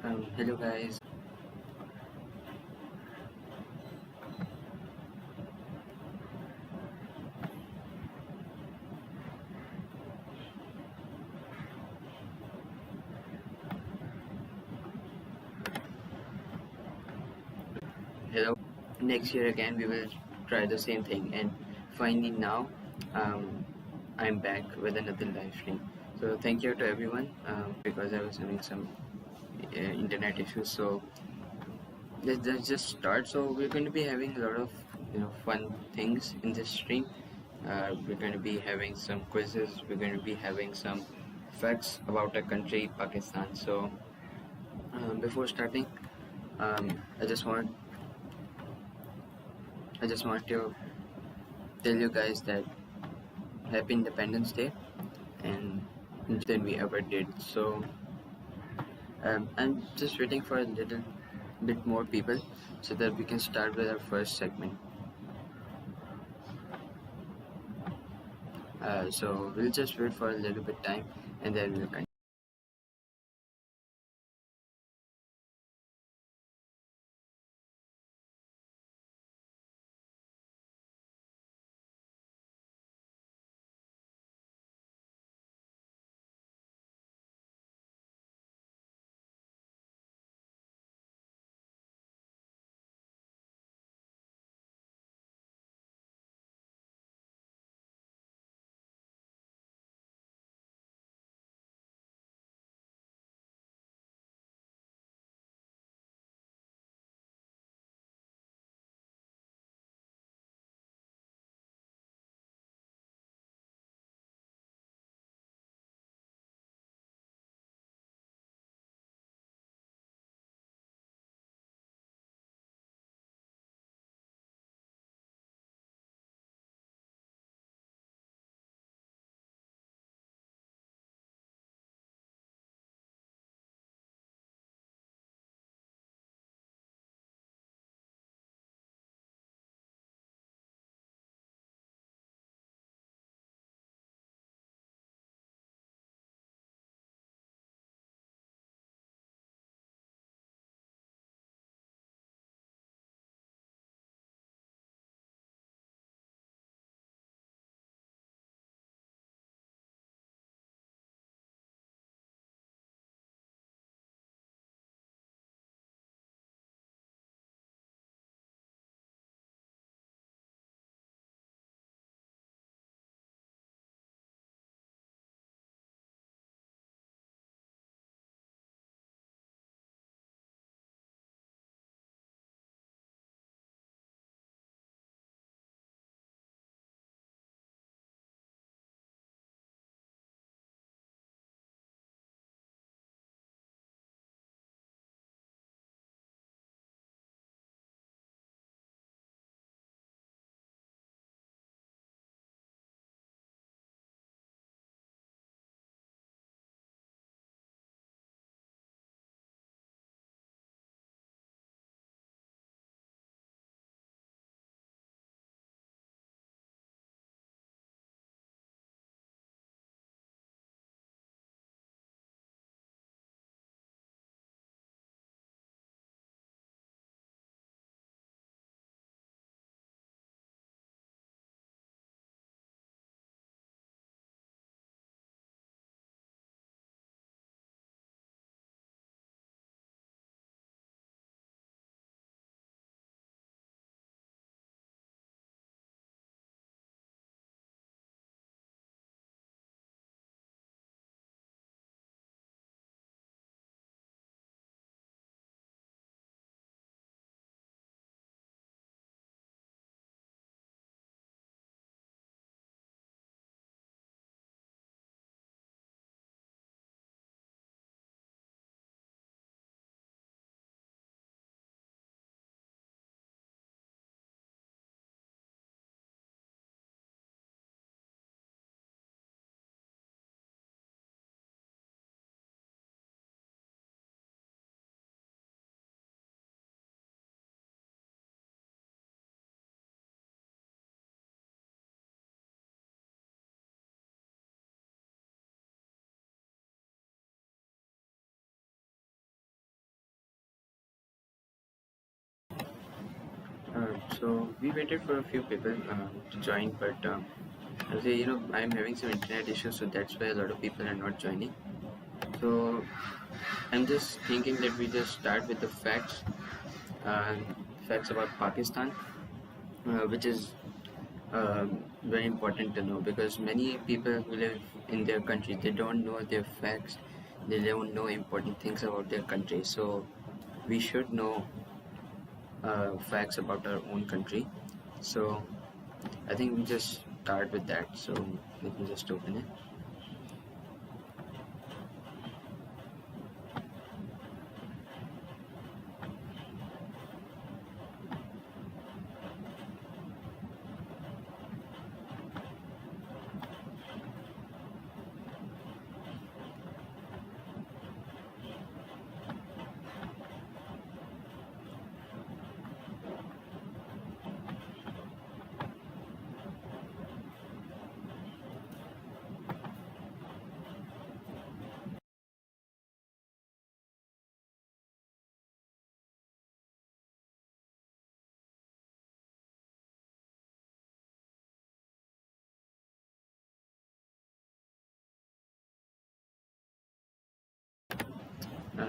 Hello guys. Hello. Next year again we will try the same thing, and finally now um, I'm back with another live stream. So thank you to everyone because I was having some internet issues. So let's just start. So we're going to be having a lot of fun things in this stream. We're going to be having some quizzes. We're going to be having some facts about our country, Pakistan. So before starting, um, I just want I just want to tell you guys that Happy Independence Day and than we ever did. So I'm just waiting for a little bit more people so that we can start with our first segment. So we'll just wait for a little bit time and then we'll continue. So we waited for a few people to join, but actually, I'm having some internet issues, so that's why a lot of people are not joining. So I'm just thinking that we just start with the uh, facts about Pakistan, which is very important to know because many people who live in their country, they don't know their facts, they don't know important things about their country. So we should know facts about our own country. So I think we just start with that. So let me just open it.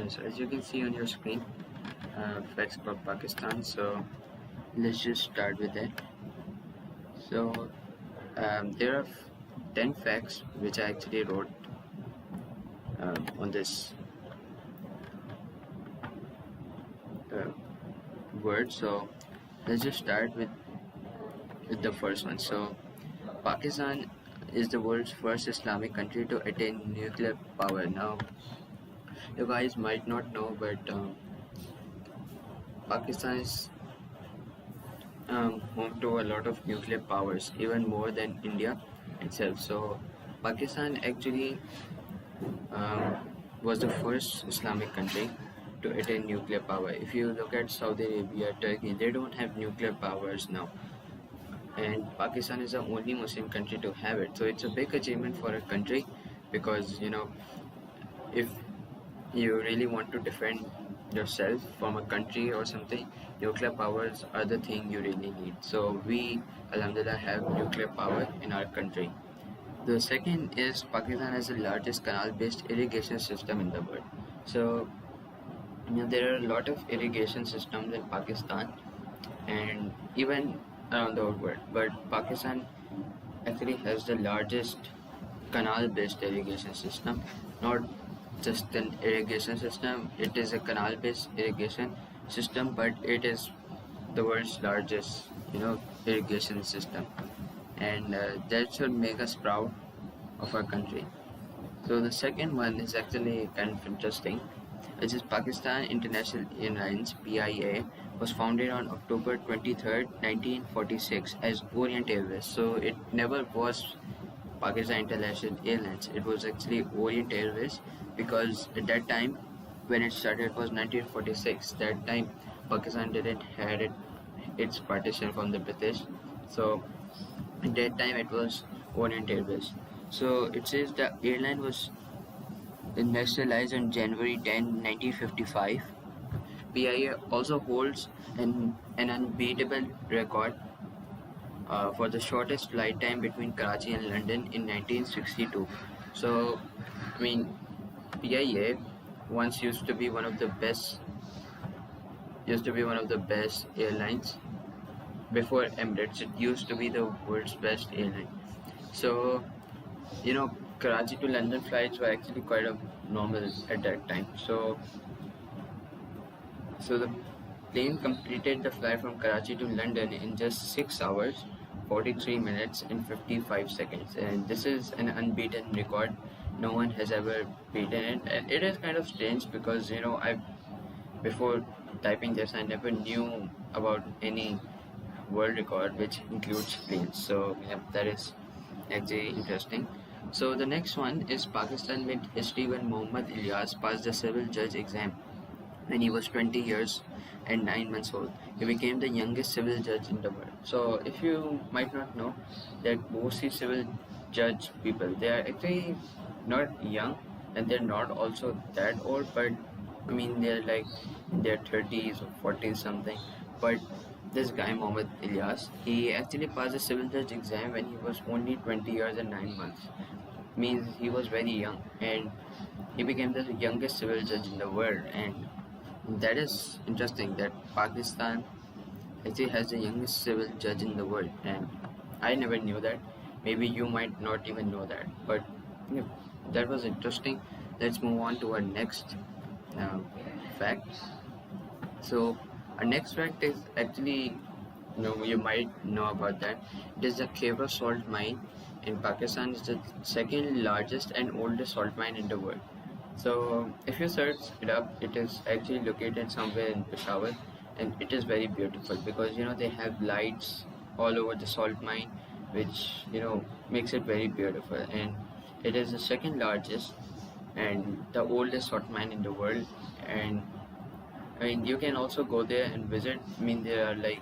So as you can see on your screen, facts about Pakistan. So let's just start with that. So there are 10 facts which I actually wrote on this uh, word. So let's just start with the first one. So Pakistan is the world's first Islamic country to attain nuclear power. Now, you guys might not know, but Pakistan is home to a lot of nuclear powers, even more than India itself. So, Pakistan actually um, was the first Islamic country to attain nuclear power. If you look at Saudi Arabia, Turkey, they don't have nuclear powers now, and Pakistan is the only Muslim country to have it. So, it's a big achievement for a country because if you really want to defend yourself from a country or something, nuclear powers are the thing you really need. So we, Alhamdulillah, have nuclear power in our country. The second is Pakistan has the largest canal-based irrigation system in the world. So there are a lot of irrigation systems in Pakistan and even around the whole world. But Pakistan actually has the largest canal-based irrigation system, not just an irrigation system. It is a canal-based irrigation system, but it is the world's largest, irrigation system, and that should make us proud of our country. So the second one is actually kind of interesting, which is Pakistan International Airlines (PIA) was founded on October 23rd, 1946 as Orient Airways. So it never was Pakistan International Airlines. It was actually Orient Airways because at that time, when it started, was 1946. That time, Pakistan didn't had its partition from the British. So at that time, it was Orient Airways. So it says the airline was nationalized on January 10, 1955. PIA also holds an unbeatable record for the shortest flight time between Karachi and London in 1962. So, I mean, PIA once used to be one of the best airlines. Before Emirates, it used to be the world's best airline. So, Karachi to London flights were actually quite a normal at that time. So the plane completed the flight from Karachi to London in just 6 hours, 43 minutes and 55 seconds. And this is an unbeaten record. No one has ever beaten it. And it is kind of strange because, before typing this, I never knew about any world record which includes planes. So yeah, that is actually interesting. So the next one is Pakistan made history when Muhammad Ilyas passed the civil judge exam when he was 20 years and 9 months old. He became the youngest civil judge in the world. So, if you might not know, that mostly civil judge people, they are actually not young and they're not also that old, but I mean, they're like in their 30s or 40s something. But this guy Mohammed Ilyas, he actually passed the civil judge exam when he was only 20 years and 9 months. Means he was very young, and he became the youngest civil judge in the world. And that is interesting that Pakistan actually has the youngest civil judge in the world, and I never knew that. Maybe you might not even know that, but yeah, that was interesting. Let's move on to our next uh, fact. So our next fact is actually, you might know about that. It is the Khyber salt mine in Pakistan. Is the second largest and oldest salt mine in the world. So if you search it up, it is actually located somewhere in Peshawar, and it is very beautiful because they have lights all over the salt mine, which makes it very beautiful. And it is the second largest and the oldest salt mine in the world. And I mean, you can also go there and visit. I mean, there are like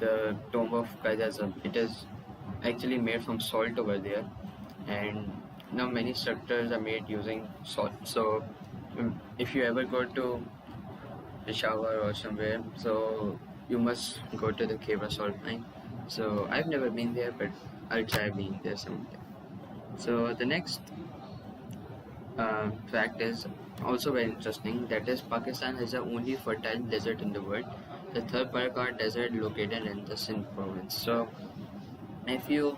the tomb of Qaidazam. It is actually made from salt over there, and now many structures are made using salt. So, if you ever go to Peshawar or somewhere, so you must go to the Khyber salt mine. So I've never been there, but I'll try being there someday. So the next fact is also very interesting. That is, Pakistan is the only fertile desert in the world, the Thar Parkar Desert located in the Sindh province. So, if you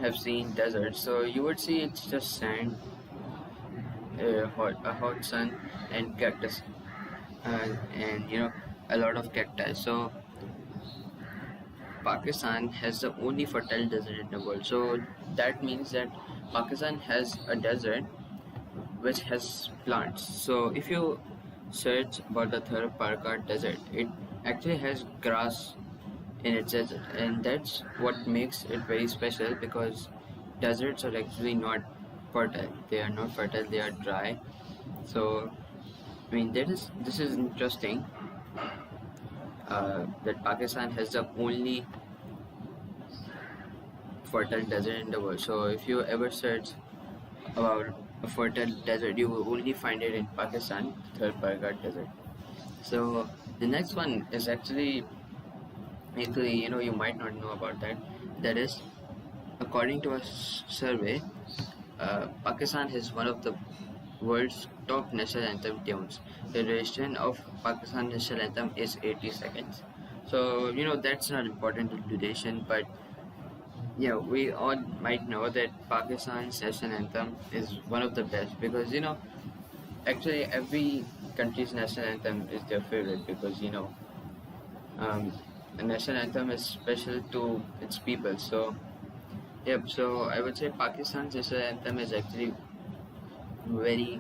have seen deserts, so you would see it's just sand, a hot sun, and cactus, and a lot of cacti. So, Pakistan has the only fertile desert in the world. So that means that Pakistan has a desert which has plants. So if you search about the Thar Parkar desert, it actually has grass in its desert, and that's what makes it very special because deserts are actually not fertile. They are not fertile. They are dry. So I mean, this is interesting that Pakistan has the only fertile desert in the world. So if you ever search about a fertile desert, you will only find it in Pakistan, Thar Parkar Desert. So the next one is actually you might not know about that. That is, according to a survey, Pakistan has one of the world's top national anthem tunes. The duration of Pakistan national anthem is 80 seconds. So that's not important to duration, but yeah, we all might know that Pakistan's national anthem is one of the best because actually every country's national anthem is their favorite because the national anthem is special to its people. So yep, so I would say Pakistan's national anthem is actually very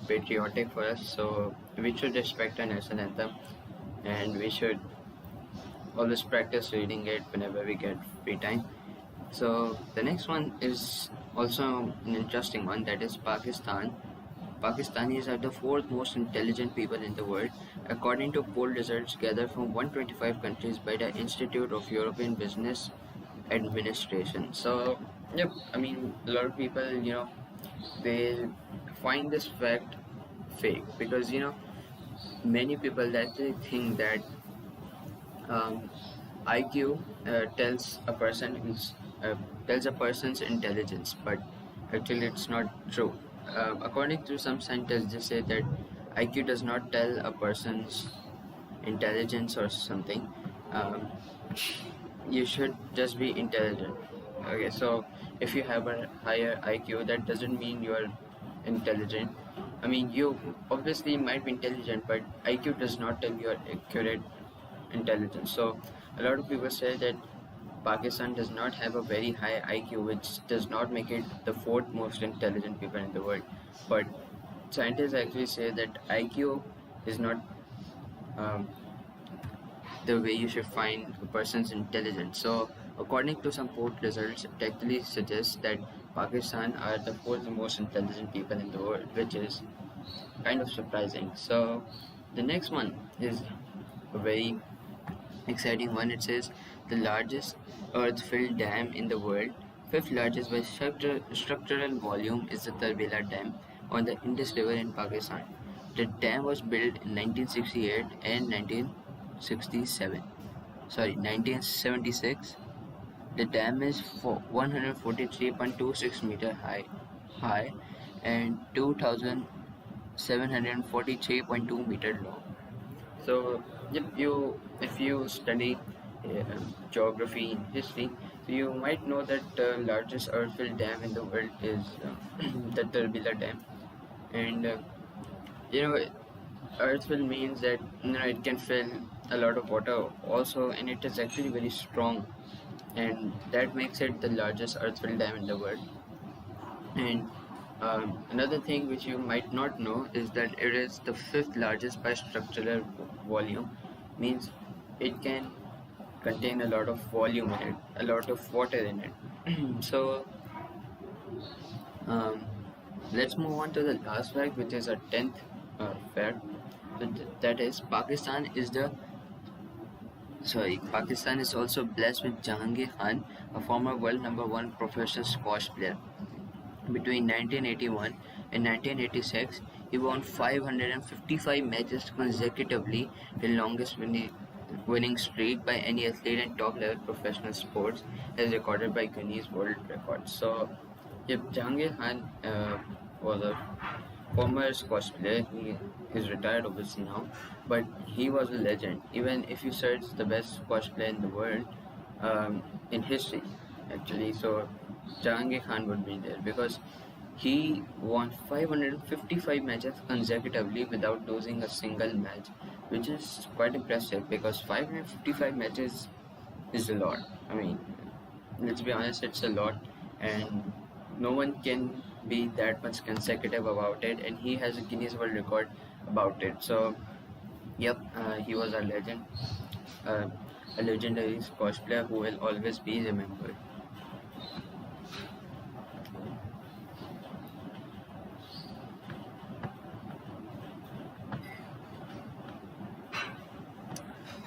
patriotic for us. So we should respect our national anthem, and we should always practice reading it whenever we get free time. So the next one is also an interesting one. That is Pakistan. Pakistanis are the fourth most intelligent people in the world, according to poll results gathered from 125 countries by the Institute of European Business Administration. So, yep, I mean, a lot of people, they find this fact fake because, many people actually think that IQ tells a person's intelligence, but actually it's not true. According to some scientists, they say that IQ does not tell a person's intelligence or something. Um, you should just be intelligent. Okay, so if you have a higher IQ, that doesn't mean you are intelligent. I mean, you obviously might be intelligent, but IQ does not tell you are accurate intelligence. So a lot of people say that Pakistan does not have a very high IQ, which does not make it the fourth most intelligent people in the world. But scientists actually say that IQ is not um, the way you should find a person's intelligence. So according to some poll results, it actually suggests that Pakistan are the fourth most intelligent people in the world, which is kind of surprising. So the next one is a very exciting one. It says the largest earth-filled dam in the world, fifth largest by structural volume, is the Tarbela Dam on the Indus River in Pakistan. The dam was built in 1968 and 1967. 1976. The dam is 143.26 meter high and 2,743.2 meter long. So if you study geography and history, so you might know that the largest earthful dam in the world is the Turbila Dam, and you know earthful means that it can fill a lot of water also, and it is actually very strong, and that makes it the largest earthful dam in the world. And another thing which you might not know is that it is the fifth largest by structural volume, means it can contain a lot of volume in it, a lot of water in it. So um, let's move on to the last fact, which is a 10th fact. That is Pakistan is also blessed with Jahangir Khan, a former world number one professional squash player. Between 1981 and 1986, he won 555 matches consecutively, the longest winning streak by any athlete in top-level professional sports, as recorded by Guinness World Records. So, yep, Jahangir Khan was a former squash player. He is retired obviously now, but he was a legend. Even if you search the best squash player in the world, in history, actually, so Jahangir Khan would be there because he won 555 matches consecutively without losing a single match, which is quite impressive because 555 matches is a lot. I mean, let's be honest, it's a lot, and no one can be that much consecutive about it, and he has a Guinness World Record about it. So, yep, he was uh, a legendary squash player who will always be remembered.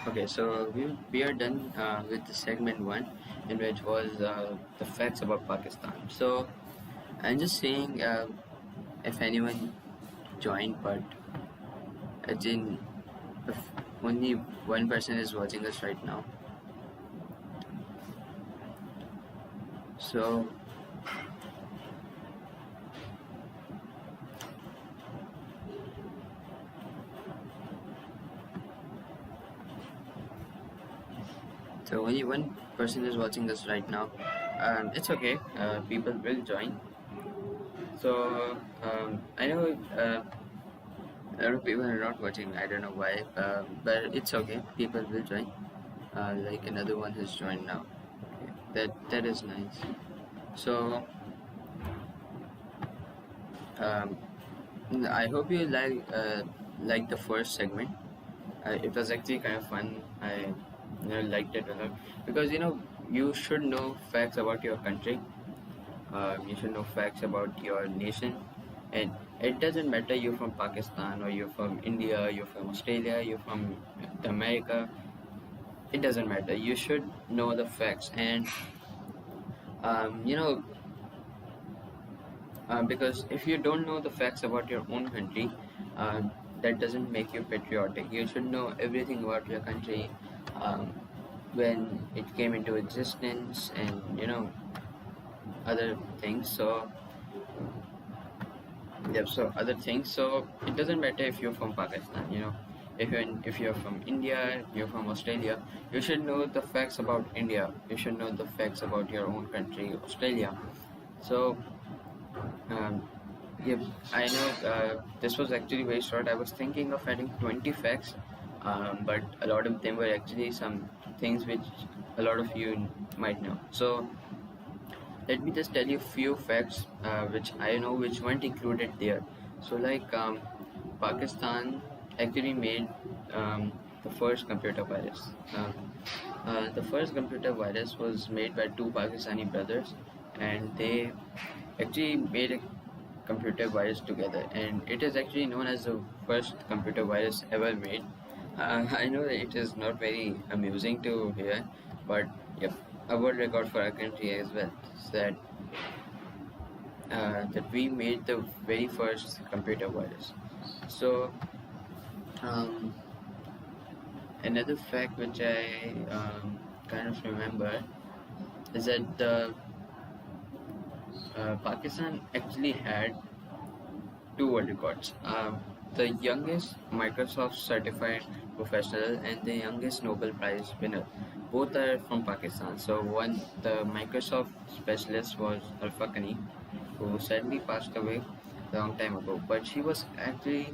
Okay, so we are done with the segment one, in which was the facts about Pakistan. So I'm just saying, if anyone joined, but it's in if only one person is watching us right now. So only one person is watching us right now. It's okay. People will join. So I know a lot of people are not watching. I don't know why, but it's okay. People will join. Like another one has joined now. Okay. That is nice. So um, I hope you like the first segment. It was actually kind of fun. I liked it a lot because you should know facts about your country. You should know facts about your nation, and it doesn't matter you're from Pakistan or you're from India, you're from Australia, you're from America. It doesn't matter. You should know the facts, and um, you know because if you don't know the facts about your own country, uh, that doesn't make you patriotic. You should know everything about your country, um, when it came into existence, and other things. So yep, so other things. So it doesn't matter if you're from Pakistan. If you're from India, you're from Australia, you should know the facts about India. You should know the facts about your own country, Australia. So um, yep, I know this was actually very short. I was thinking of adding 20 facts, but a lot of them were actually some things which a lot of you might know. So let me just tell you a few facts which I know which weren't included there. So like Pakistan actually made the first computer virus. The first computer virus was made by two Pakistani brothers, and they actually made a computer virus together, and it is actually known as the first computer virus ever made. I know that it is not very amusing to hear, but yep, a world record for our country as well. So that we made the very first computer virus. So um, Another fact which I kind of remember is that the Pakistan actually had two world records. The youngest Microsoft certified professional and the youngest Nobel Prize winner. Both are from Pakistan. So one, the Microsoft specialist was Alpha Kani, who sadly passed away a long time ago. But she was actually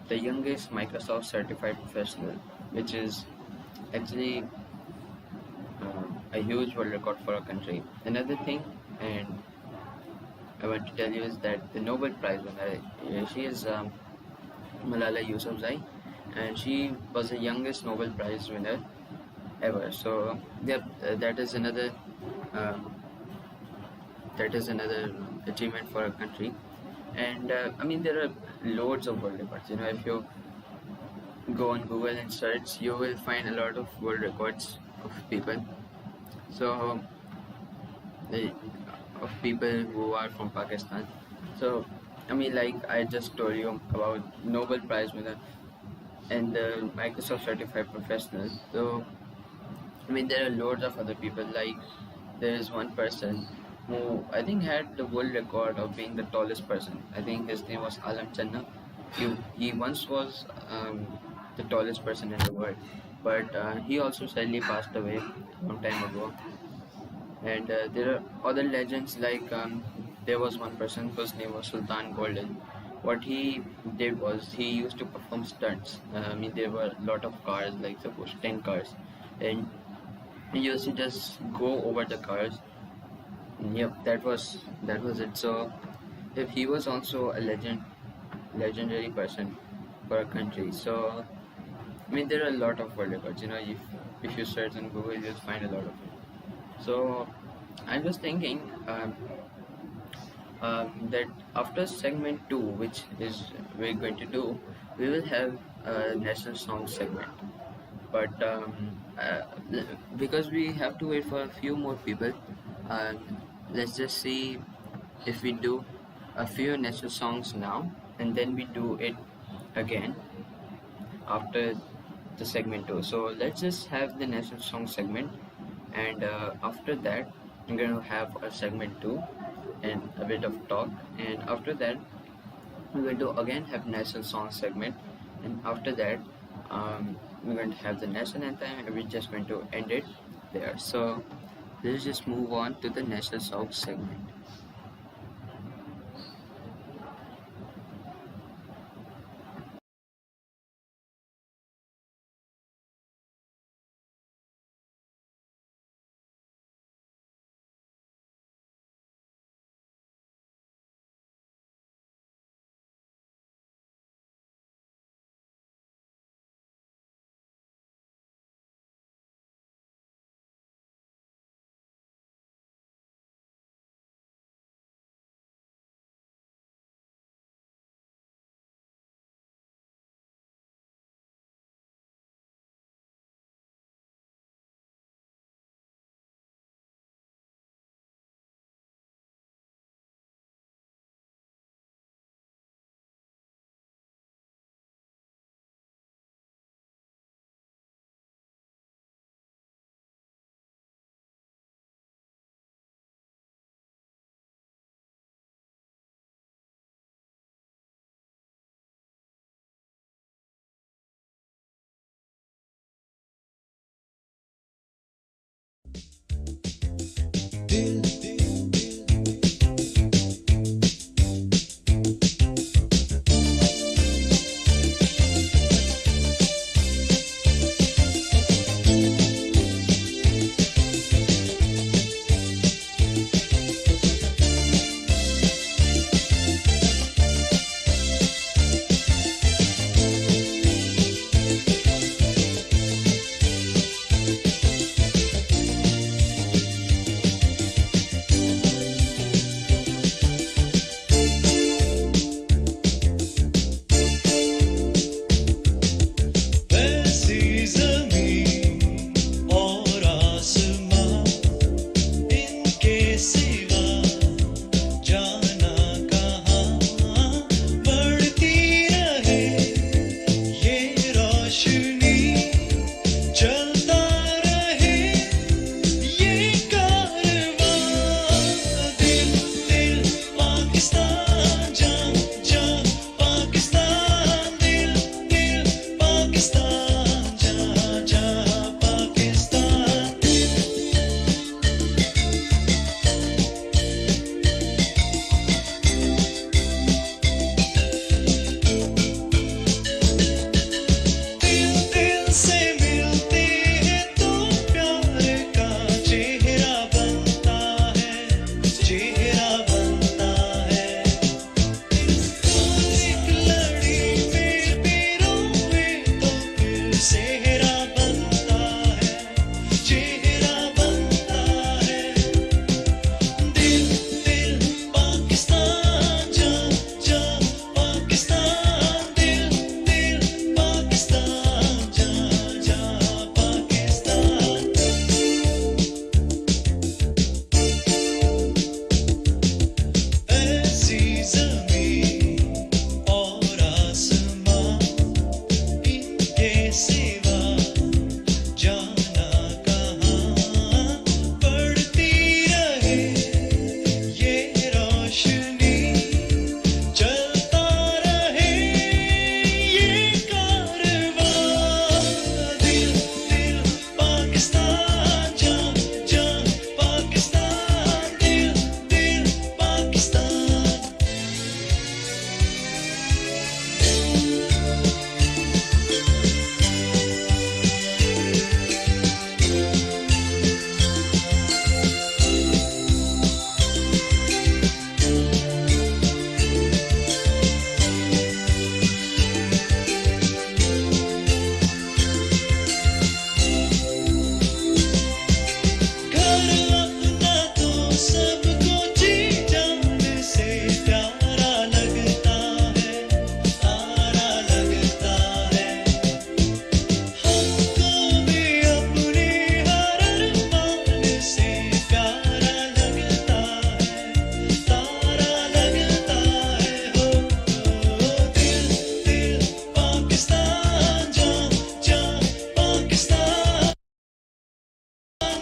the youngest Microsoft certified professional, which is actually a huge world record for a country. Another thing, and I want to tell you, is that the Nobel Prize winner, she is Malala Yousafzai, and she was the youngest Nobel Prize winner ever. So yep, um, that is another achievement for a country. And I mean, there are loads of world records. You know, if you go on Google and search, you will find a lot of world records of people. So uh, of people who are from Pakistan. So I mean, like I just told you about Nobel Prize winner and the Microsoft certified professional. So I mean, there are loads of other people. Like there is one person who I think had the world record of being the tallest person. I think his name was Alam Channa. He once was the tallest person in the world, but he also sadly passed away a long time ago. And there are other legends like there was one person whose name was Sultan Golden. What he did was he used to perform stunts. I mean, there were a lot of cars, like suppose 10 cars, and he used to just go over the cars. Yep, that was it. So if he was also a legendary person for a country. So I mean, there are a lot of world records. You know, if you search on Google, you'll find a lot of it. So I'm just thinking that after segment two, which is we're going to do, we will have a national song segment. But because we have to wait for a few more people, uh, let's just see if we do a few national songs now and then we do it again after the segment 2. So let's just have the national song segment, and after that I'm going to have a segment 2 and a bit of talk, and after that we're going to again have national song segment, and after that we're going to have the national anthem, and we're just going to end it there. So let's just move on to the national song segment. सेहरा बनता है, चेहरा बनता है। दिल दिल पाकिस्तान, जा जा पाकिस्तान, दिल दिल पाकिस्तान, जा जा पाकिस्तान। ऐसी ज़मीं और आसमां, इनके सिवा जाना कहाँ। पड़ती रहे ये रोशनी, चलता रहे ये कारवां। दिल दिल पाकिस्तान, जा जा पाकिस्तान, दिल दिल पाकिस्तान। घर अपना तो सबको जी जान से प्यारा लगता है, प्यारा लगता है। हमको भी अपने हर अरमान से प्यारा लगता है, प्यारा लगता है। हो दिल दिल पाकिस्तान, जा जा पाकिस्तान,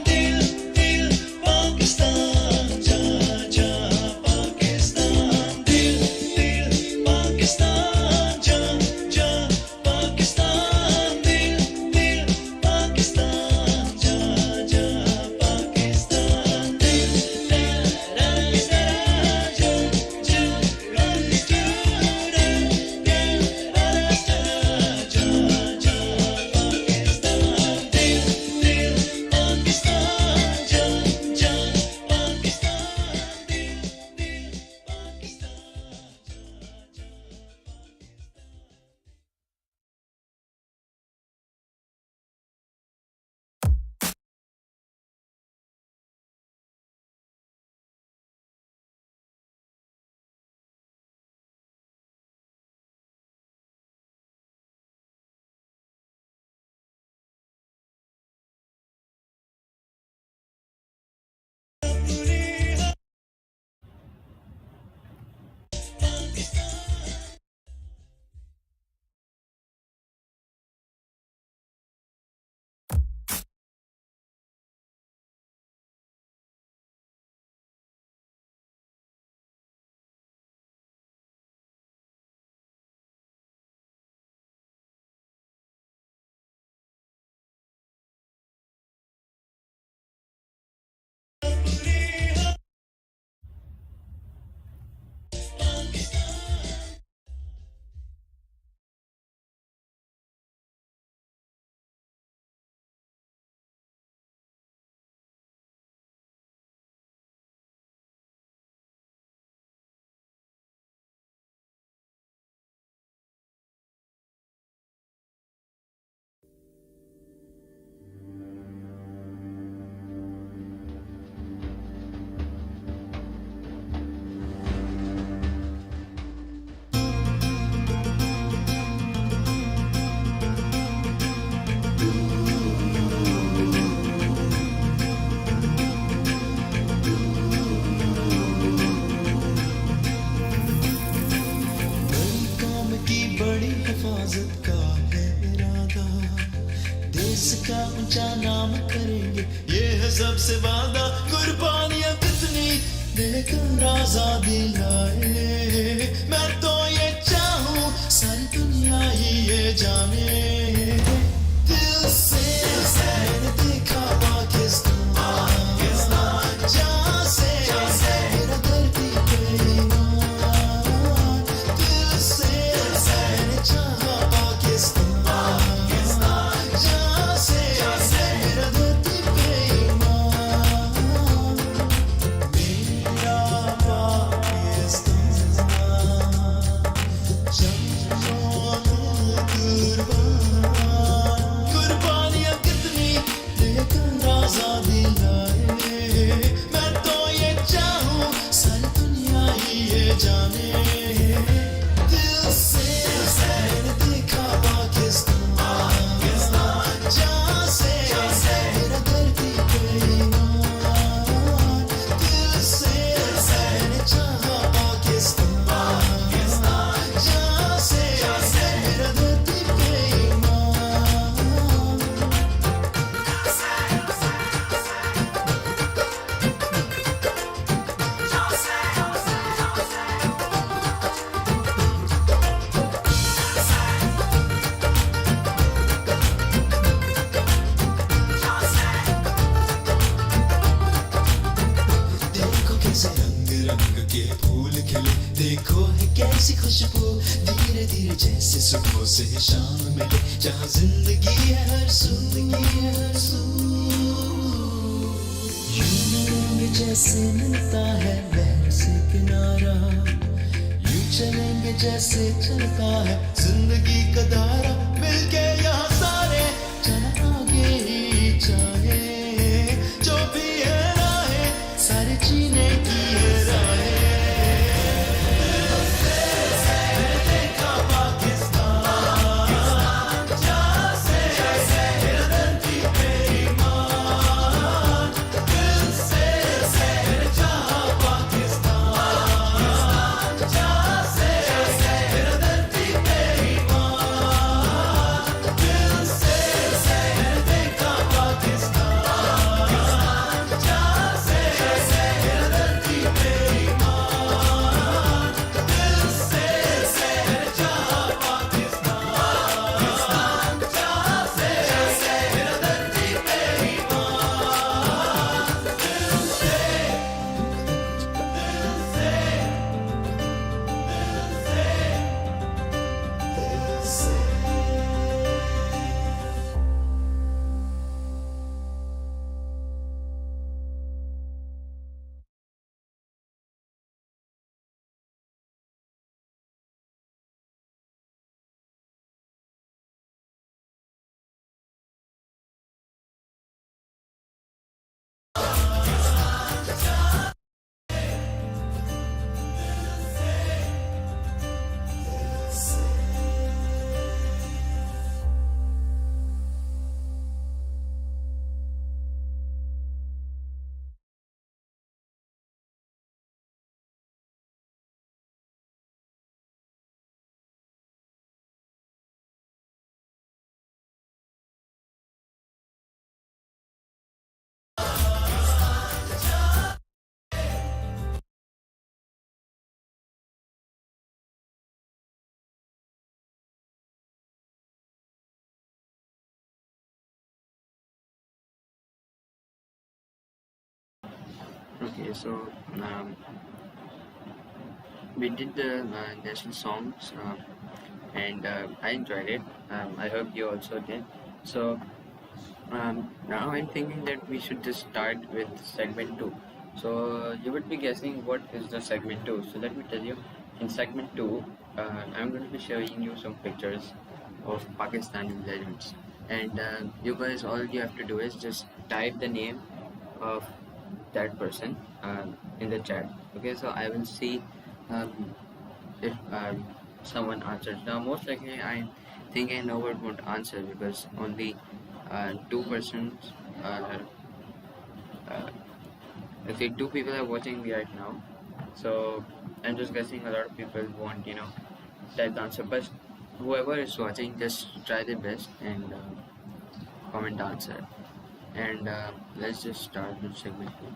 दिल दिल पाकिस्तान, जा जा पाकिस्तान, दिल दिल पाकिस्तान, जा जा पाकिस्तान, दिल दिल पाकिस्तान, जा जा पाकिस्तान, दिल रा रा जा जा रा जा जा जा पाकिस्तान, दिल दिल पाकिस्तान, जा जा पाकिस्तान, दिल दिल हिफाजत का है इरादा, देश का ऊंचा नाम करेंगे, ये है सबसे वादा। कुर्बानियां कितनी देकर आजादी लाए, मैं तो ये चाहूं सारी दुनिया ही ये जाने। दिल से मैंने देखा पाकिस्तान, जहाँ से मेरा धरती पे ईमान। दिल से मैंने चाहा पाकिस्तान, जहाँ से मेरा धरती पे ईमान। मेरा पाकिस्तान, जन्नों कुर्बान। जिंदगी है हर सू यूं रंग जैसे मिलता है लहर से किनारा यूं चलेंगे जैसे चलता है जिंदगी का धारा मिलके यहाँ सारे चल आगे ही चाहे जो भी है राहें सारे जीने की है राहें देखा पाकिस्तान जैसे मेरा धरती मेरी माँ दिल से मैंने चाहा पाकिस्तान जैसे मेरा धरती मेरी माँ दिल से मैंने देखा पाकिस्तान जैसे मेरा धरती मेरी माँ दिल से मैंने चाहा पाकिस्तान जैसे मेरा धरती मेरी Okay, so um, we did the national songs, and I enjoyed it. I hope you also did. So now I'm thinking that we should just start with segment two. So you would be guessing what is the segment two. So let me tell you. In segment two, I'm going to be showing you some pictures of Pakistani legends, and you guys, all you have to do is just type the name of that person in the chat. Okay, so I will see um, if someone answers. Now, most likely, I think I know what won't answer because only two persons are. Uh, okay, two people are watching me right now. So I'm just guessing a lot of people won't, type the answer. But whoever is watching, just try their best and comment the answer. And let's just start with segment two.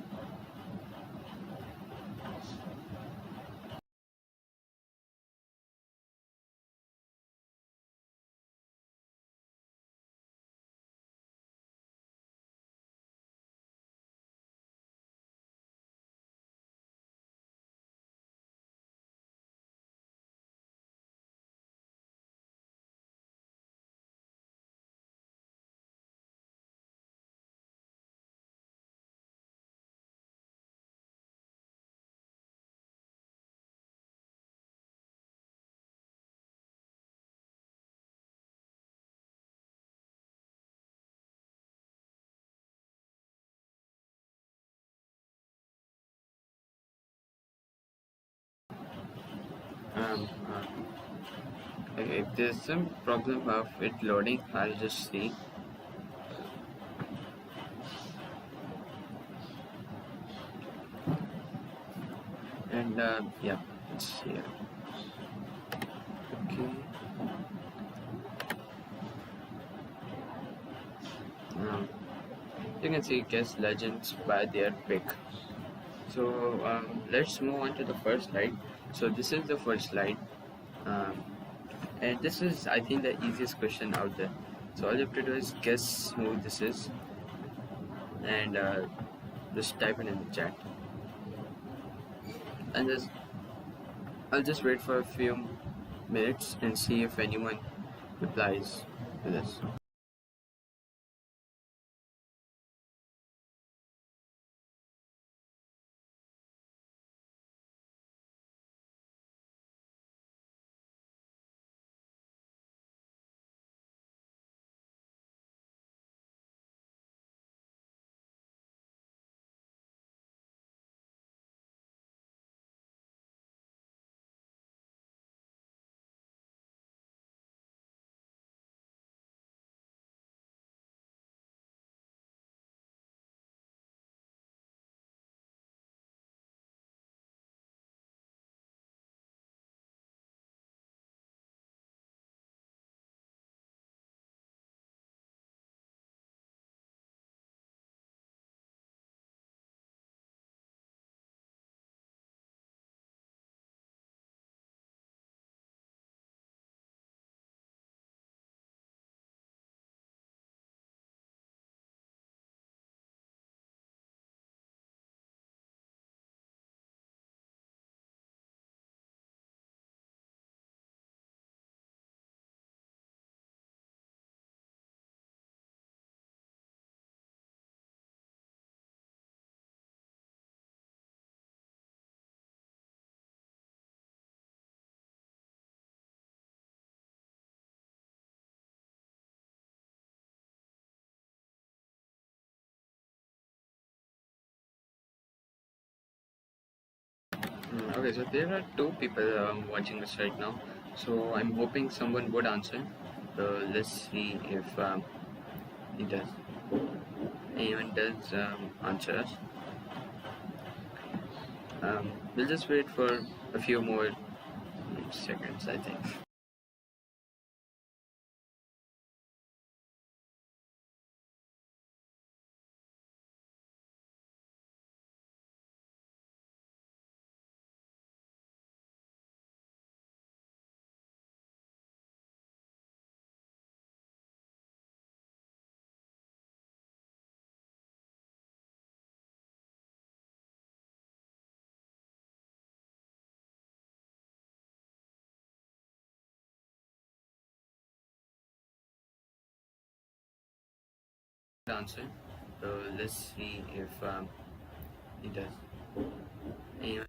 Um, if there's some problem of it loading, I'll just see. And yeah, it's here. Okay. Um, you can see guess legends by their pick. So let's move on to the first slide. So this is the first slide. Um, and this is, I think, the easiest question out there. So all you have to do is guess who this is, and just type it in the chat. And I'll just wait for a few minutes and see if anyone replies to this. Okay, so there are two people watching us right now. So I'm hoping someone would answer. So let's see if it does. Anyone does answer us. We'll just wait for a few more seconds, I think. Answer. So let's see if it does. Anyone?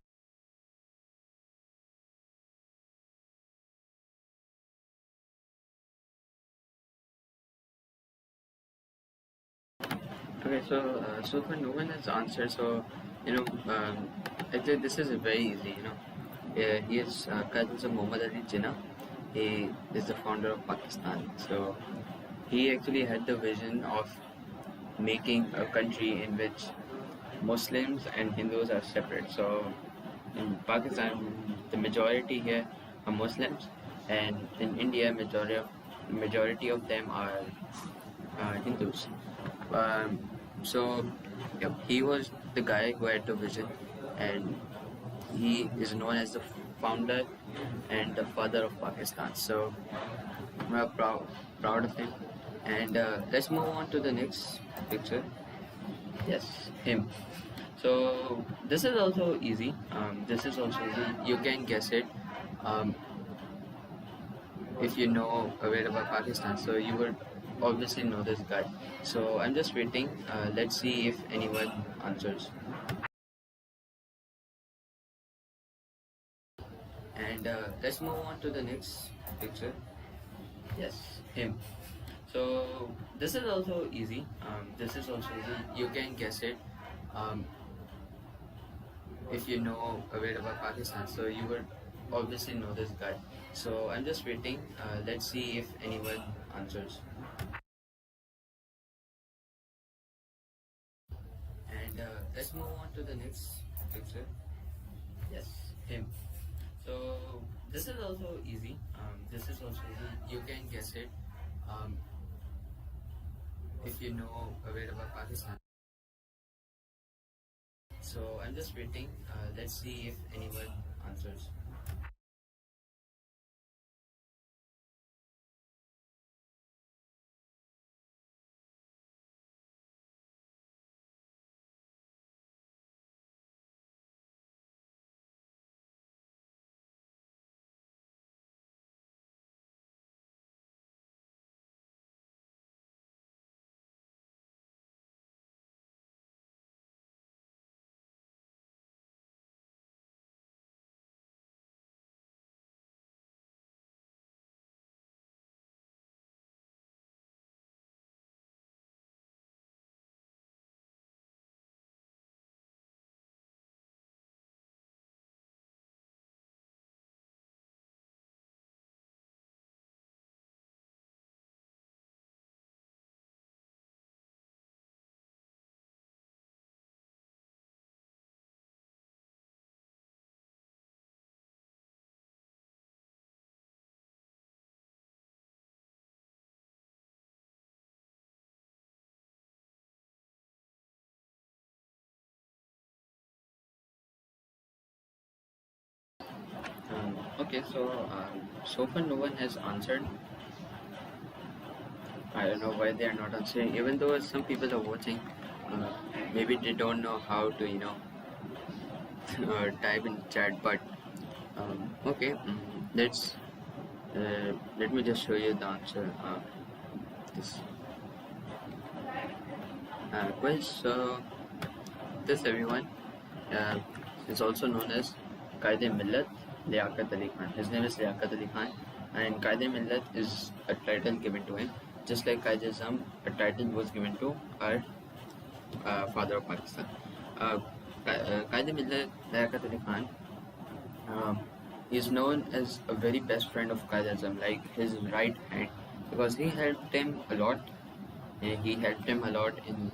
Okay, so far no one has answered. So you know, actually this is very easy. He is cousins of Muhammad Ali Jinnah. He is the founder of Pakistan. So he actually had the vision of making a country in which Muslims and Hindus are separate. So in Pakistan, the majority here are Muslims, and in India, majority of them are Hindus. Um, so yeah, he was the guy who had the vision, and he is known as the founder and the father of Pakistan. So we're proud of him. And let's move on to the next picture. Yes, him. So this is also easy. This is also easy. You can guess it. Um, if you know a bit about Pakistan, so you would obviously know this guy. So I'm just waiting. Let's see if anyone answers. And let's move on to the next picture. Yes, him. So this is also easy. This is also easy. You can guess it. Um, if you know a bit about Pakistan, so you would obviously know this guy. So I'm just waiting. Let's see if anyone answers. And let's move on to the next picture. Yes, him. So this is also easy. This is also easy. You can guess it. Um, if you know a bit about Pakistan. So I'm just waiting. Let's see if anyone answers. Okay, so far no one has answered. I don't know why they are not answering. Even though some people are watching, uh, maybe they don't know how to, type in chat. But okay, let's let me just show you the answer. This quiz. So this everyone is also known as Qaid Millat Liaquat Ali Khan. His name is Liaquat Ali Khan, and Qaid Millat is a title given to him, just like Qaid Azam, a title was given to our father of Pakistan. Qaid Millat Liaquat Ali Khan Um, he is known as a very best friend of Qaid Azam, like his right hand, because he helped him a lot. And he helped him a lot in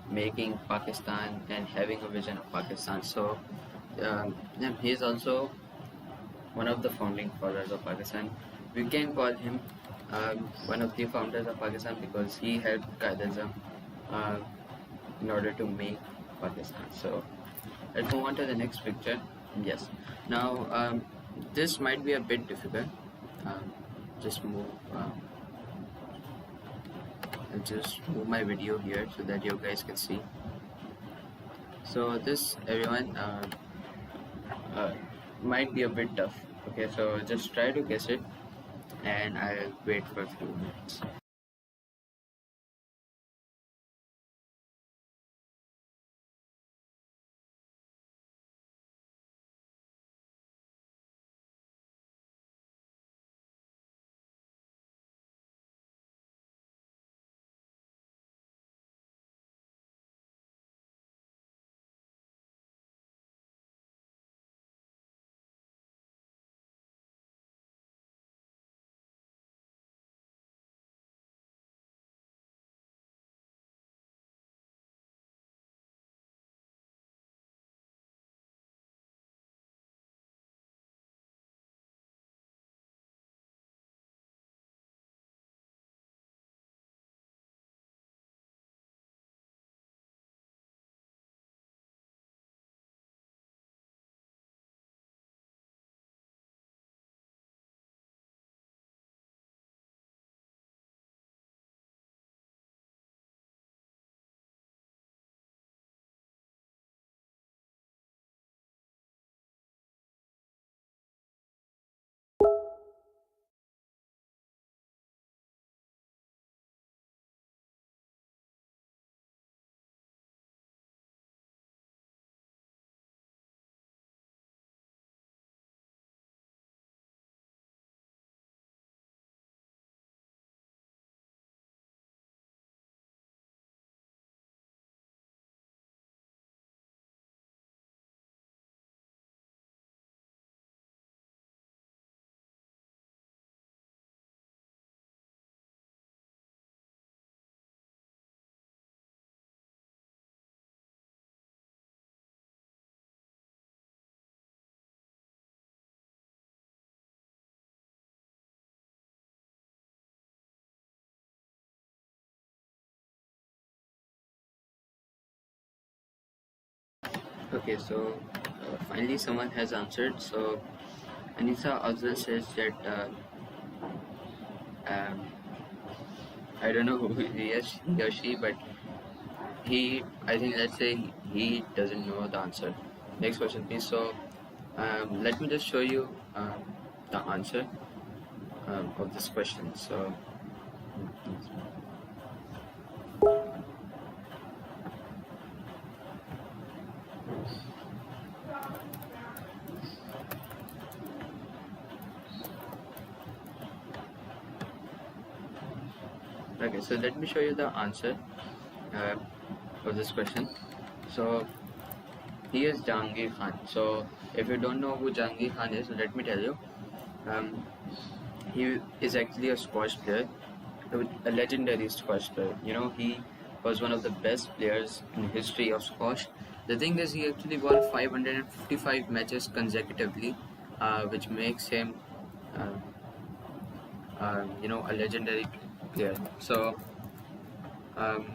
making Pakistan and having a vision of Pakistan. So yeah, he is also one of the founding fathers of Pakistan. We can call him one of the founders of Pakistan because he helped Qaid Azam uh, in order to make Pakistan. So let's move on to the next picture. Yes. Now this might be a bit difficult. Um, just move. I'll just move my video here so that you guys can see. So this everyone uh, might be a bit tough. Okay, so just try to guess it, and I'll wait for a few minutes. Okay, so finally someone has answered. So Anisa also says that um, I don't know who he or she, but I think let's say he doesn't know the answer. Next question, please. So let me just show you the answer of this question. So okay, so let me show you the answer uh, of this question. So he is Jahangir Khan. So if you don't know who Jahangir Khan is, let me tell you. Um, he is actually a squash player, a legendary squash player. You know, he was one of the best players in history of squash. The thing is, he actually won 555 matches consecutively, which makes him, uh, a legendary player. So um,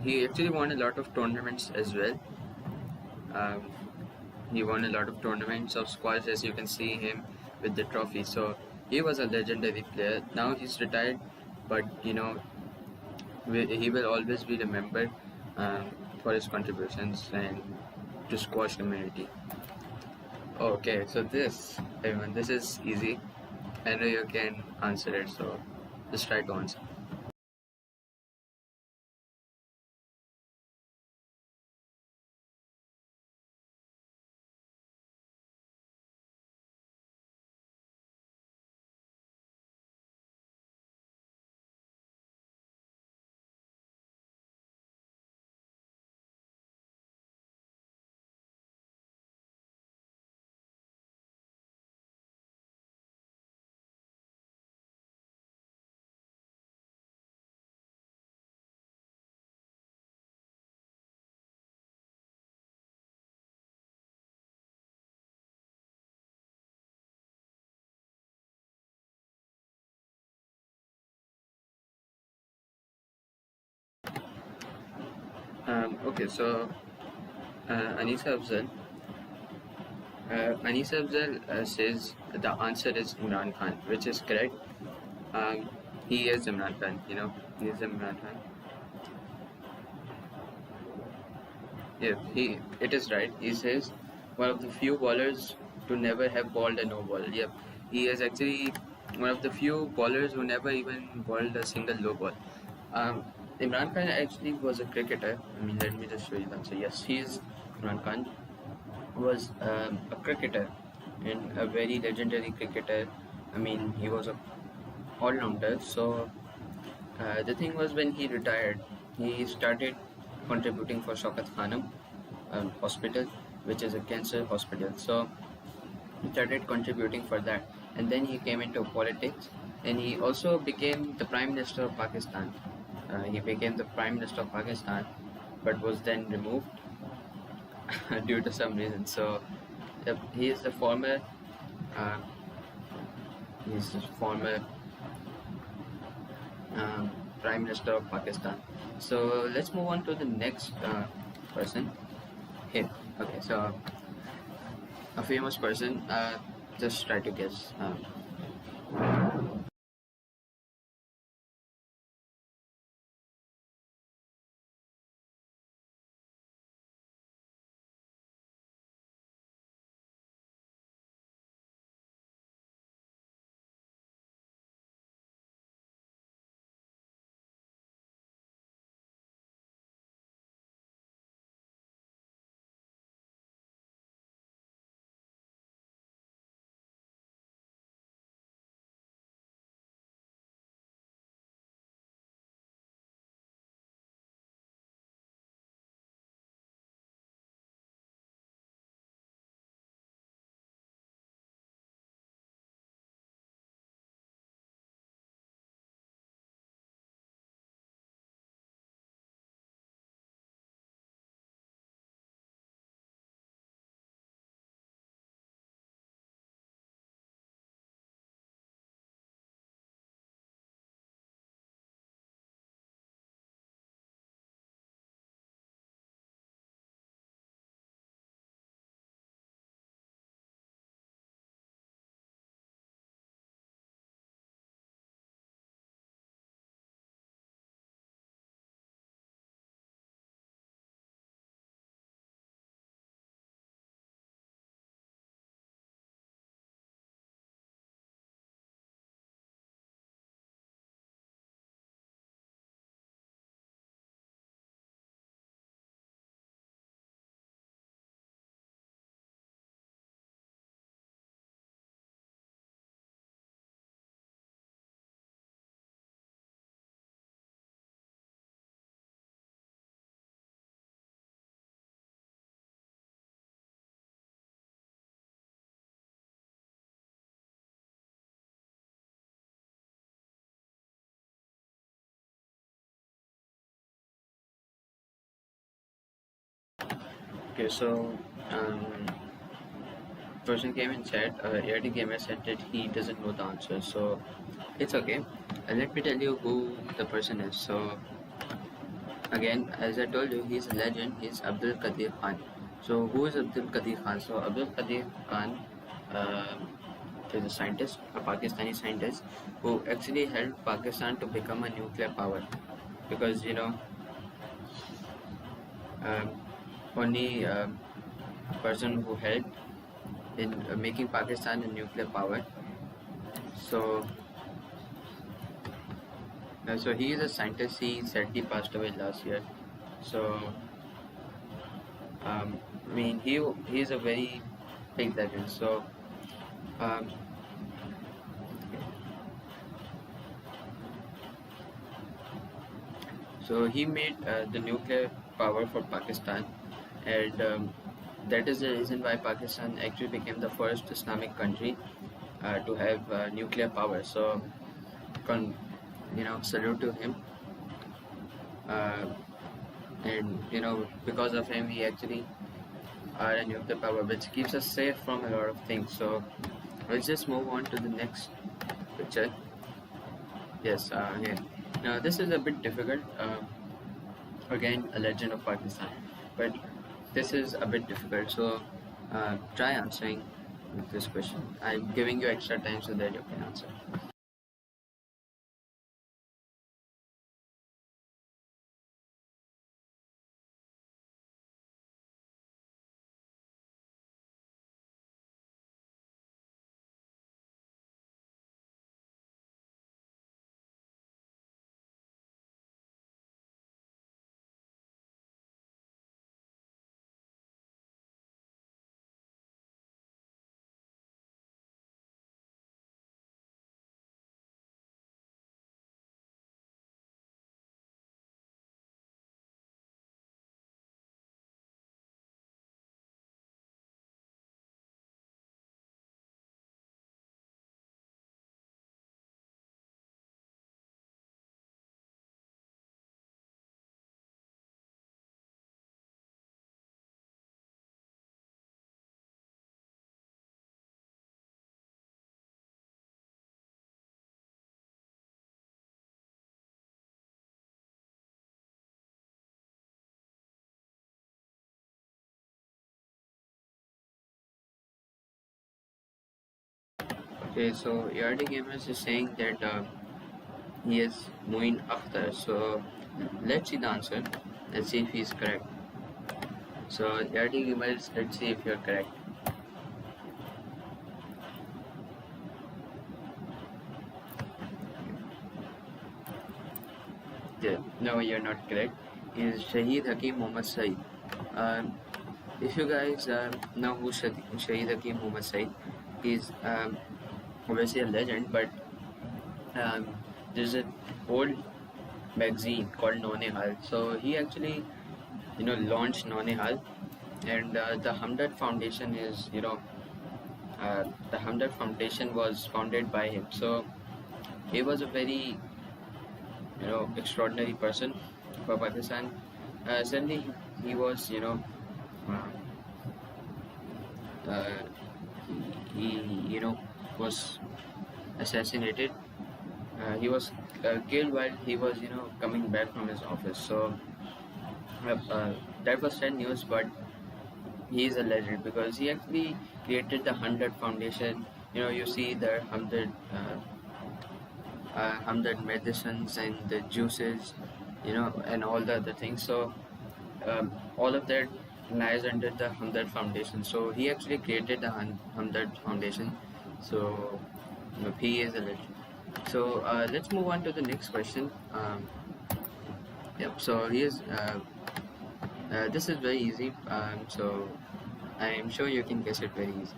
he actually won a lot of tournaments as well. Um, he won a lot of tournaments of squash, as you can see him with the trophy. So he was a legendary player. Now he's retired, but he will always be remembered for his contributions and to squash community. Okay, so everyone, this is easy. I know you can answer it, so just try to answer. Okay, so Anisa Afzal. Anisa Afzal says the answer is Imran Khan, which is correct. Um, he is Imran Khan, he is Imran Khan. Yeah, it is right. He says one of the few bowlers to never have bowled a no ball. Yep, he is actually one of the few bowlers who never even bowled a single low ball. Um, Imran Khan actually was a cricketer. I mean, let me just show you that. So yes, he is Imran Khan was a cricketer and a very legendary cricketer. I mean, he was a all-rounder. So the thing was, when he retired, he started contributing for Shaukat Khanum hospital, which is a cancer hospital. So he started contributing for that, and then he came into politics, and he also became the Prime Minister of Pakistan. He became the Prime Minister of Pakistan, but was then removed due to some reason. So he is the former. Uh, he's the former um, Prime Minister of Pakistan. So let's move on to the next person here. Okay, so a famous person. Just try to guess. Okay, so um, person came and said, ART Gamer said that he doesn't know the answer. So it's okay. Let me tell you who the person is. So again, as I told you, he's a legend. He's Abdul Qadir Khan. So who is Abdul Qadir Khan? So Abdul Qadir Khan uh, is a scientist, a Pakistani scientist who actually helped Pakistan to become a nuclear power. Because um, only person who helped in making Pakistan a nuclear power. So so he is a scientist. He sadly passed away last year. So I mean, he is a very big legend. So um, he made the nuclear power for Pakistan, and that is the reason why Pakistan actually became the first Islamic country to have nuclear power. So, salute to him. Uh, and because of him, we actually are a nuclear power, which keeps us safe from a lot of things. So, let's just move on to the next picture. Yes, here. Now, this is a bit difficult. again a legend of Pakistan. But this is a bit difficult, so try answering this question. I'm giving you extra time so that you can answer. Okay, so Yardi Gamers is saying that he is Moin Akhtar. So let's see the answer. Let's see if he's correct. So Yardi Gamers, let's see if you're correct. Yeah, no, you're not correct. Is Shaheed Hakim Muhammad Saeed. Um, if you guys know who Shaheed Hakim Muhammad Saeed, he's obviously a legend, but um, there's an old magazine called None Hal. So he actually, launched None Hal, and the Hamdard Foundation is, the Hamdard Foundation was founded by him. So he was a very, extraordinary person for Pakistan. Suddenly, he was, uh, uh, he, was assassinated. He was killed while he was, coming back from his office. So that was sad news, but he is a legend because he actually created the Hamdard Foundation. You see the Hamdard medicines and the juices, and all the other things. So all of that lies under the Hamdard Foundation. So he actually created the Hamdard Foundation. So he is a legend. So let's move on to the next question. Yep. So here's this is very easy. So I am sure you can guess it very easy.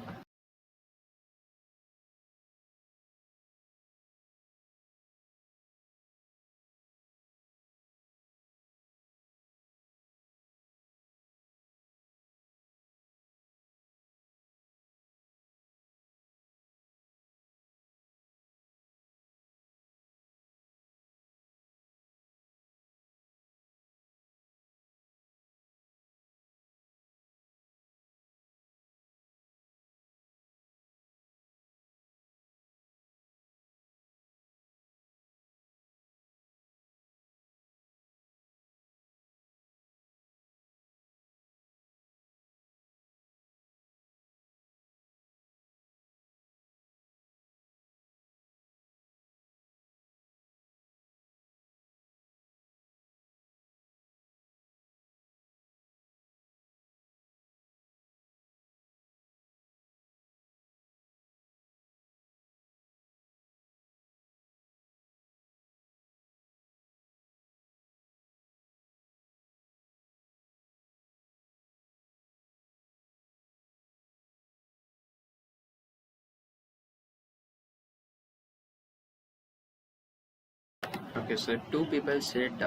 Okay, so two people said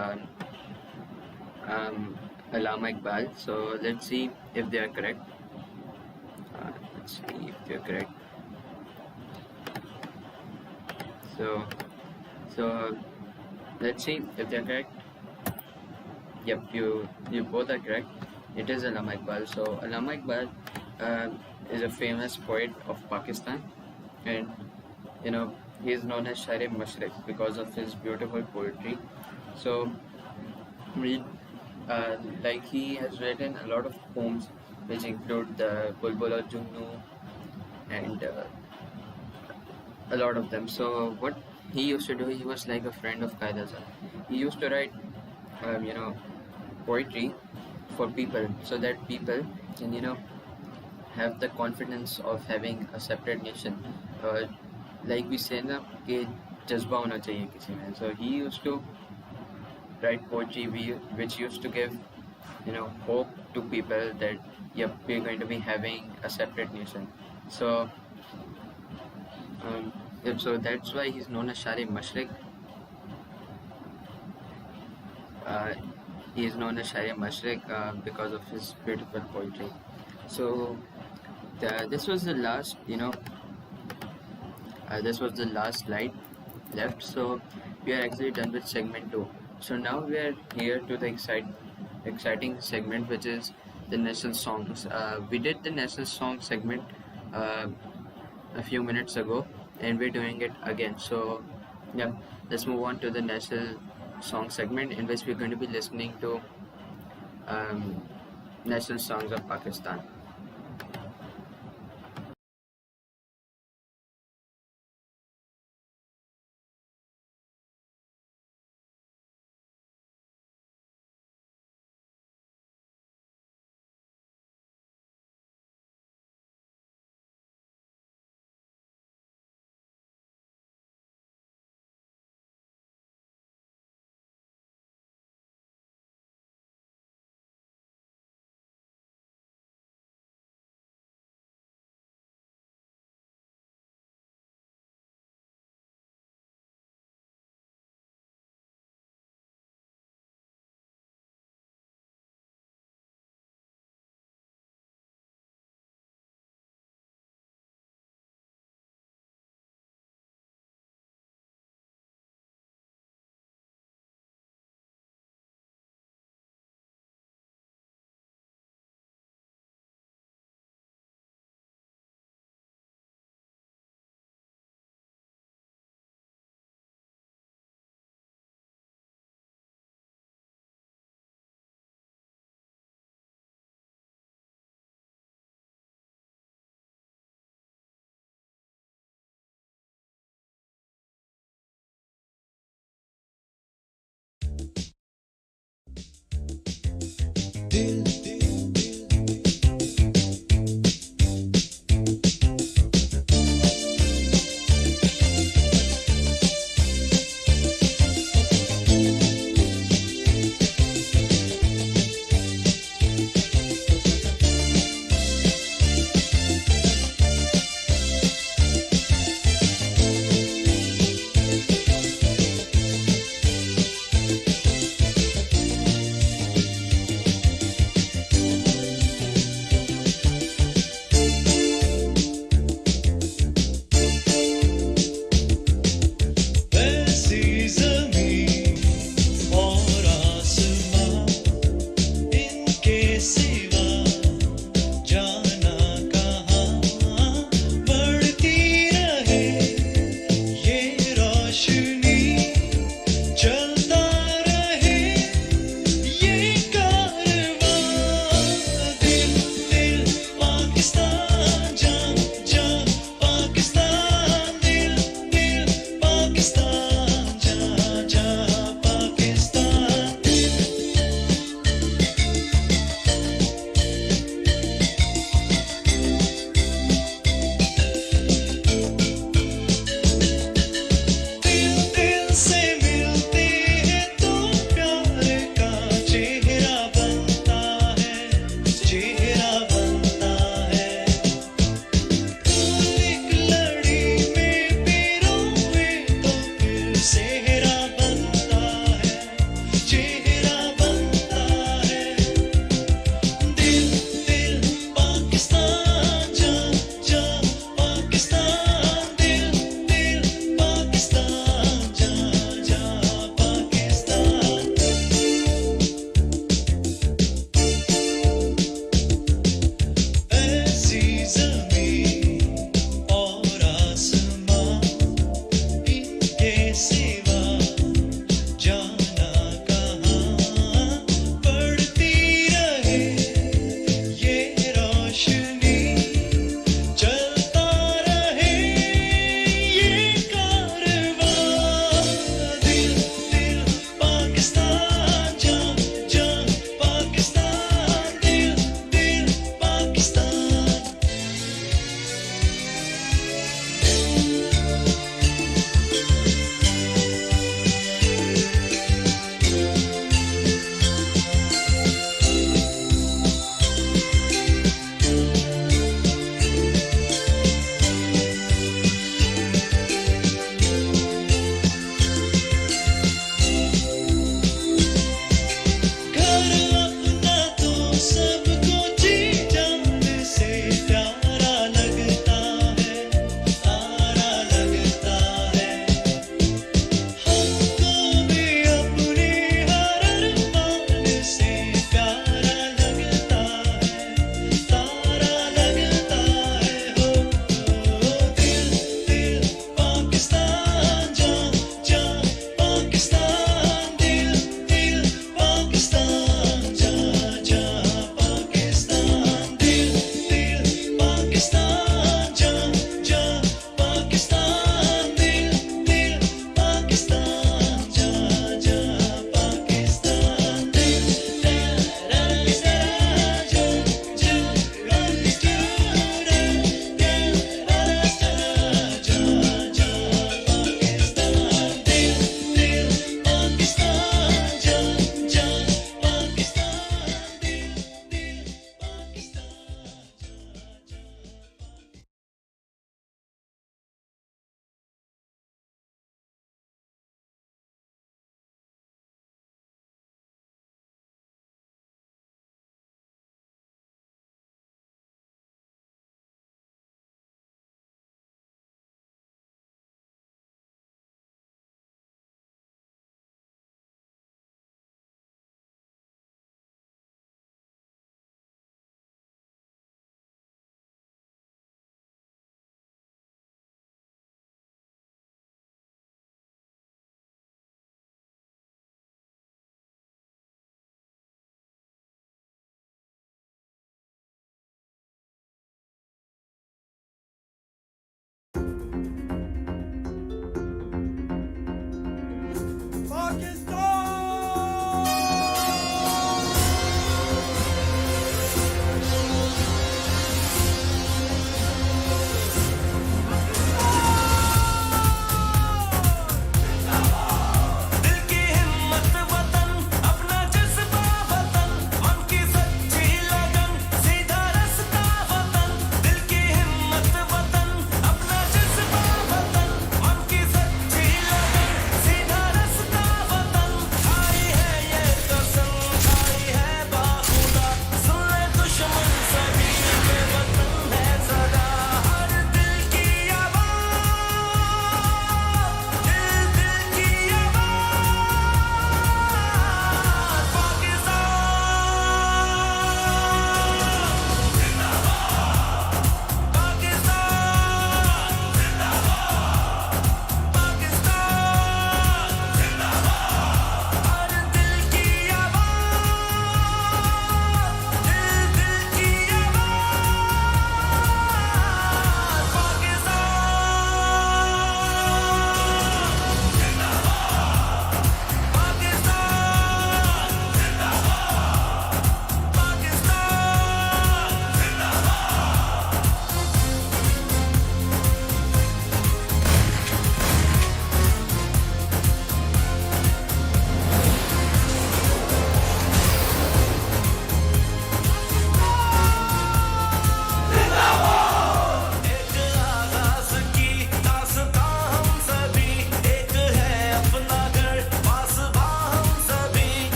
Allama Iqbal. So let's see if they are correct. Let's see if they are correct. So, so let's see if they are correct. Yep, you both are correct. It is Allama Iqbal. So Allama Iqbal is a famous poet of Pakistan, and he is known as Shair-e Mashriq because of his beautiful poetry. So we Like he has written a lot of poems, which include the Bulbul or Junnu and a lot of them. So what he used to do, he was like a friend of Kailasan. He used to write, you know, poetry for people so that people can, have the confidence of having a separate nation. Uh, like we say ना कि जज्बा होना चाहिए किसी में. So he used to write poetry which used to give hope to people that yep, we're going to be having a separate nation. So yep, so that's why he's known as Shari Mashrik. Uh, he is known as Shari Mashrik because of his beautiful poetry. So this was the last, this was the last slide left. So we are actually done with segment 2. So now we are here to the exciting segment, which is the national songs. We did the national song segment uh, a few minutes ago, and we're doing it again. So yeah, let's move on to the national song segment, in which we're going to be listening to national songs of Pakistan.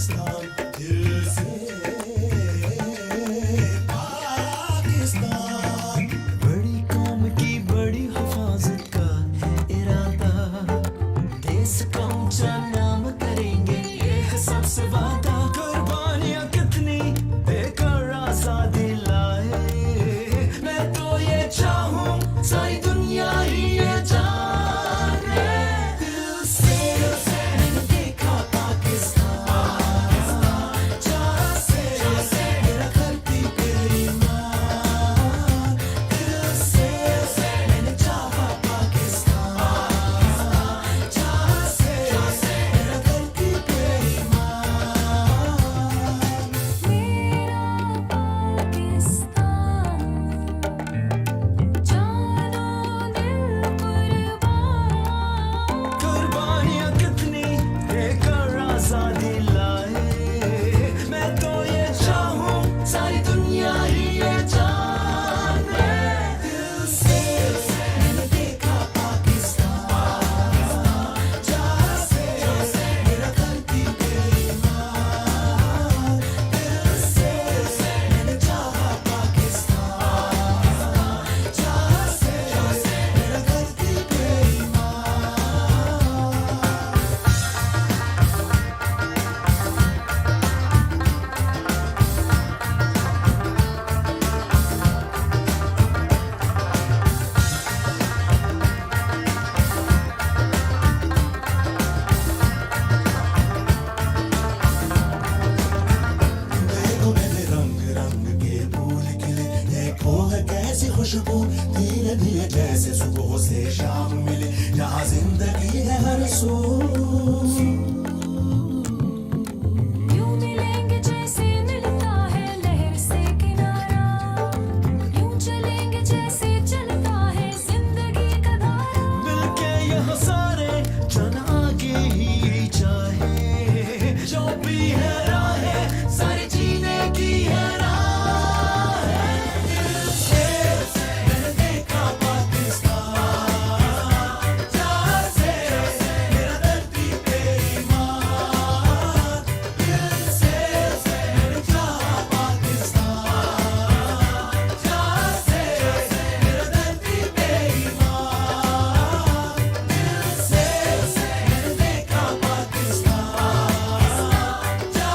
Pakistan दिल से पाकिस्तान बड़ी कौम की बड़ी हिफाजत का इरादा देश का ऊंचा नाम करेंगे ये है सबसे वादा कुर्बानियां कितनी देकर आजादी लाए मैं तो ये चाहूं सारी दुनिया ही ये जाने दिल से मैंने देखा पाकिस्तान जहाँ से मेरा धरती पे ईमान दिल से मैंने चाहा पाकिस्तान जहाँ से मेरा धरती पे ईमान मेरा पाकिस्तान जानो दिल कुर्बान कुर्बानियां कितनी देकर आजादी लाए मैं तो ये चाहूं सारी दुनिया ही ये जाने दिल से मैंने देखा पाकिस्तान जहाँ से मेरा धरती पे ईमान दिल से मैंने चाहा पाकिस्तान जहाँ से मेरा धरती पे देखो मैंने रंग रंग के फूल खिले देखो है कैसी खुशबू धीरे धीरे जैसे सुबह से शाम मिले यहाँ जिंदगी है हर सू यूं मिलेंगे जैसे मिलता है लहर से किनारा यूं चलेंगे जैसे चलता है जिंदगी का धारा मिलके यहाँ सारे जन आगे ही चाहे जो भी है राहें सारी जीने की है राहें दिल से मैंने देखा पाकिस्तान जहाँ से मेरा धरती पे ईमान दिल से मैंने चाहा पाकिस्तान जहाँ से मेरा धरती पे ईमान दिल से मैंने देखा पाकिस्तान जहाँ से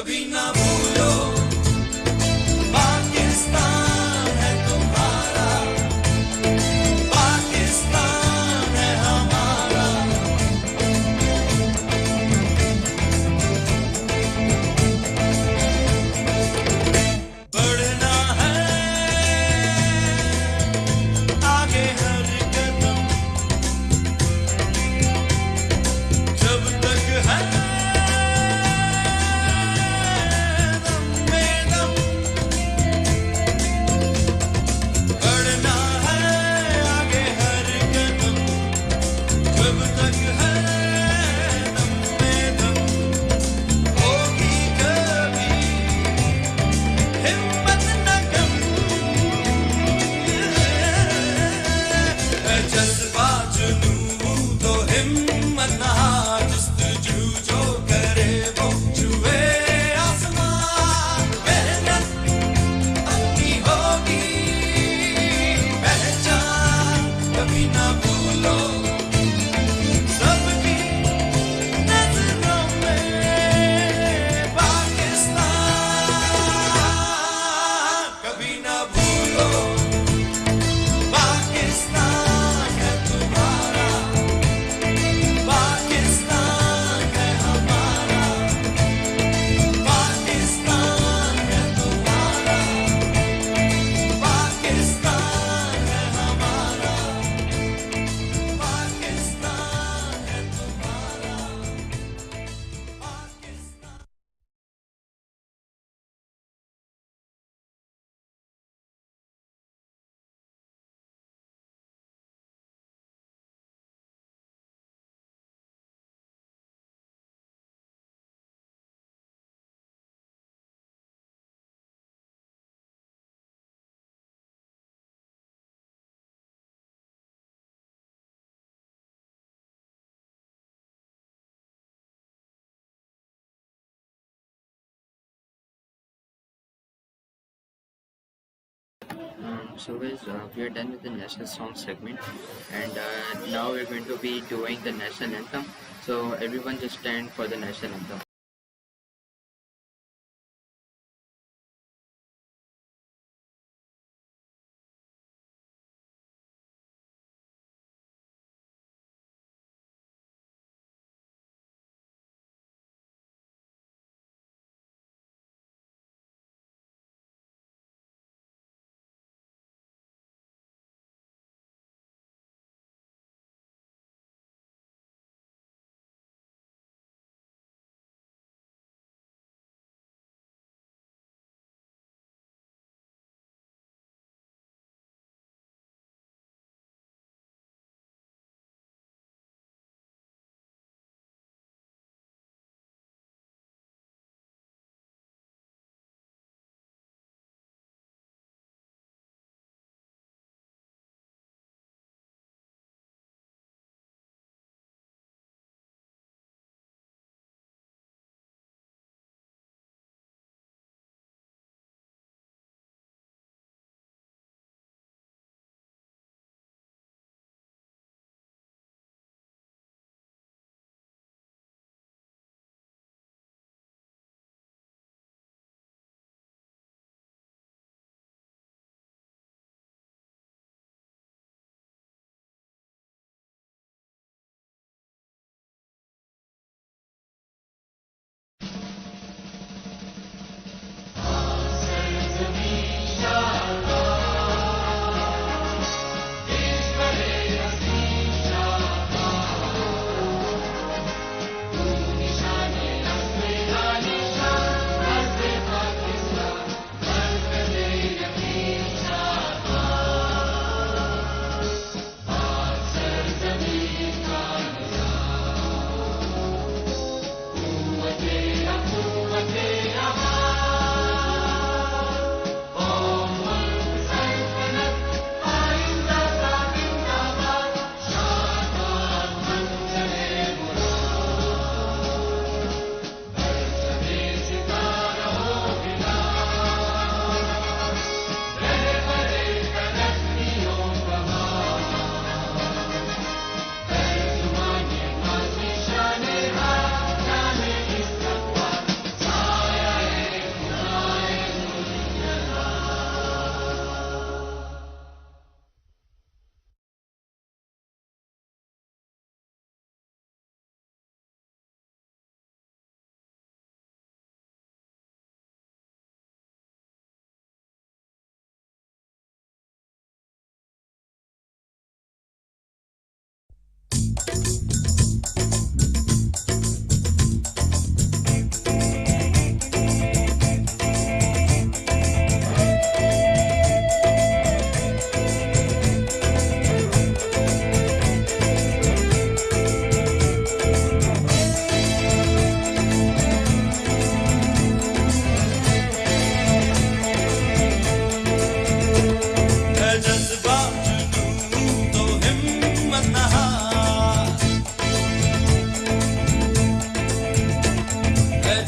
कभी ना भूलो पाकिस्तान है तुम्हारा, पाकिस्तान है हमारा। बढ़ना है आगे हर कदम, जब तक है दम में दम। बढ़ना है आगे हर कदम, जब तक है दम में दम। होगी कभी हिम्मत न कम, है जज्बा जुनून तो हिम्मत न हार। जस्तजू जो करे वो छुए आसमान। मेहनत अपनी होगी पहचान, कभी ना भूलो सबकी नजरों में पाकिस्तान। कभी ना भूलो पाकिस्तान है तुम्हारा, पाकिस्तान है हमारा, पाकिस्तान है तुम्हारा, पाकिस्तान है हमारा, पाकिस्तान है तुम्हारा, Pakistan. So guys, we are done with the national song segment, and now we're going to be doing the national anthem. So everyone just stand for the national anthem.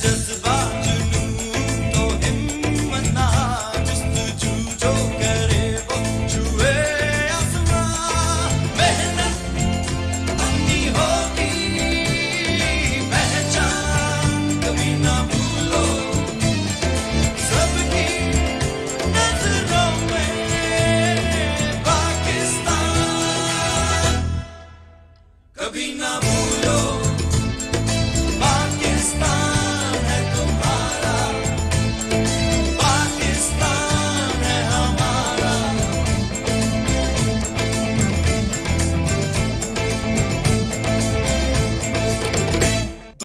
just